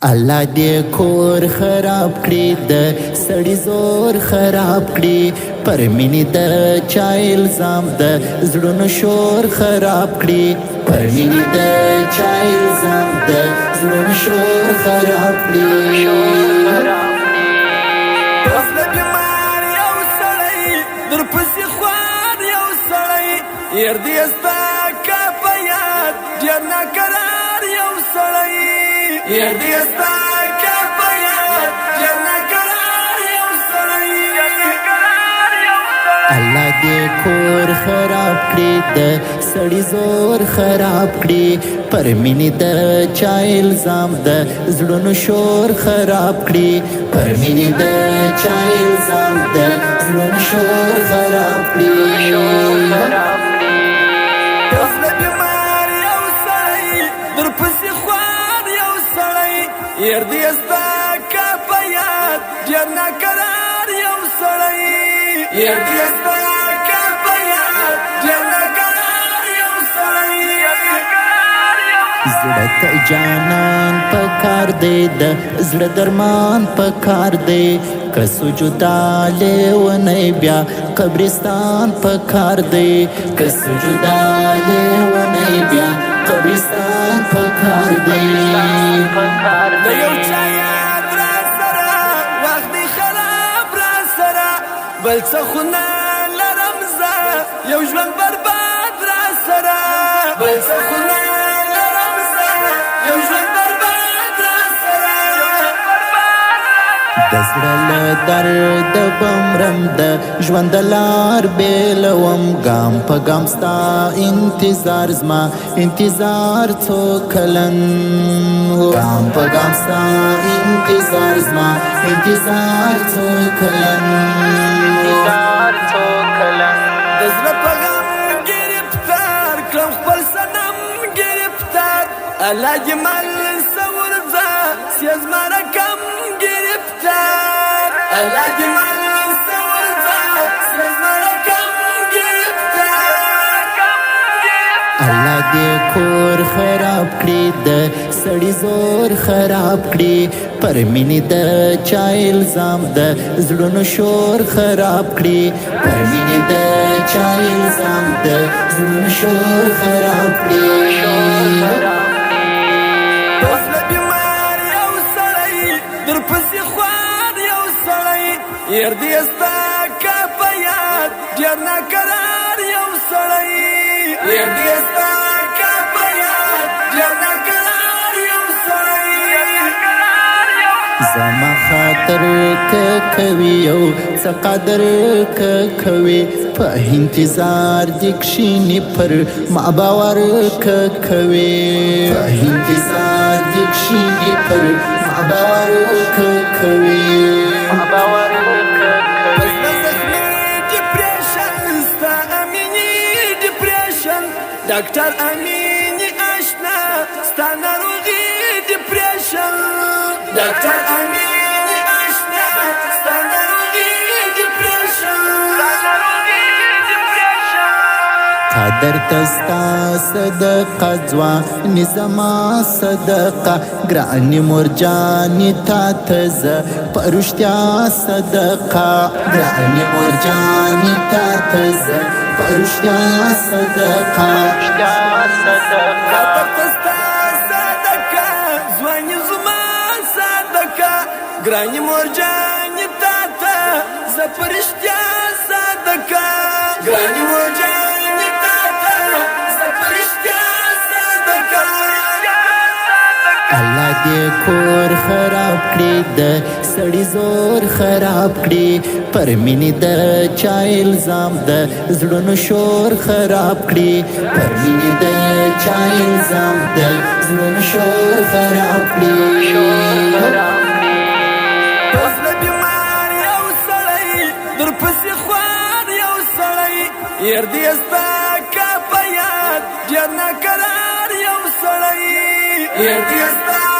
الله دې کور خراب کړي د سړي زور خراب کړي پر مینې د چا الزام د زړونو شور خراب کړي پر مینې د چا الزام د زړونو شور خراب کړي وصله بیمار یو سړی در پسې خوار یو سړی ير دې ستا کفایت ډېر ناقرار یو سړی ير دې ستا کفایت ډېر ناقرار یو سړی الله دې کور خراب کړي د سړي زور خراب کړي پر مینې د چا الزام د زړونو شور خراب کړي پر مینې د چا الزام د زړونو شور خراب کړي وصله بیمار یو سړی در پسې خوار یو سړی ير دې ستا کفایت ډېر ناقرار یو سړی ير دې ستا کفایت ډېر ناقرار یو سړی زړه ته جانان پکار دی د زړه درمان پکار دی که سجدا لیونی بیا قبرستان پکار دی که سجدا لیونی بیا قبرستان پکار دی د یو چا یاد را سره وخت دی خراب را سره بل څه خو نه لرم زه یو ژوند برباد را سره بل څه خو نه لرم زه یو ژوند برباد را سره د زړه له درد بمرم د ژوند لار بیلوم ګام په ګام ستا انتظار زما انتظار څو کلن ګام په ګام ستا انتظار زما انتظار څو کلن د زړه په غم ګرفتار کړم خپل صنم ګرفتار الله دې مل سور ځه سیه زما رقم گرفتار الله دې مل سور ځه سیه زما رقم گرفتار الله دې کور خراب کړي د سړي زور خراب کړي پر مینې د چا الزام د زړونو شور خراب کړي پر مینې د چا الزام د زړونو شور خراب کړي وصله بیمار یو سړی در پسې خوار یو سړی ير دې ستا کفایت ډېر ناقرار یو سړی ير دې ستا کفایت ډېر ناقرار یو سړی زما خاطر که کوي یو څه قدر که کوي په انتظار دې کښېني پر ما باور که کوي په انتظار دې کښېني پر ما باور که کوي ډاکټر امینی آشنا ستا ناروغي ډیپریشن ډاکټر امینی آشنا ستا ناروغي ډیپریشن قدر تستا صدقه ځواني زما صدقه ګرانې مورجانې تا ته زه په رښتیا صدقه ګرانې مورجانې تا ته زه په رښتیا صدقه قدر تستا صدقه ځواني زما صدقه ګرانې مورجانې تا ته زه په رښتیا صدقه ګرانې مورجانې الله دې کور خراب کړي د سړي زور خراب کړي پر مینې د چا الزام د زړونو شور خراب کړي پر مینې د چا الزام د زړونو شور خراب کړي وصله بیمار یو سړی در پسې خوار یو سړی ير دې ستا کفایت ډېر ناقرار یو سړی ير دې ستا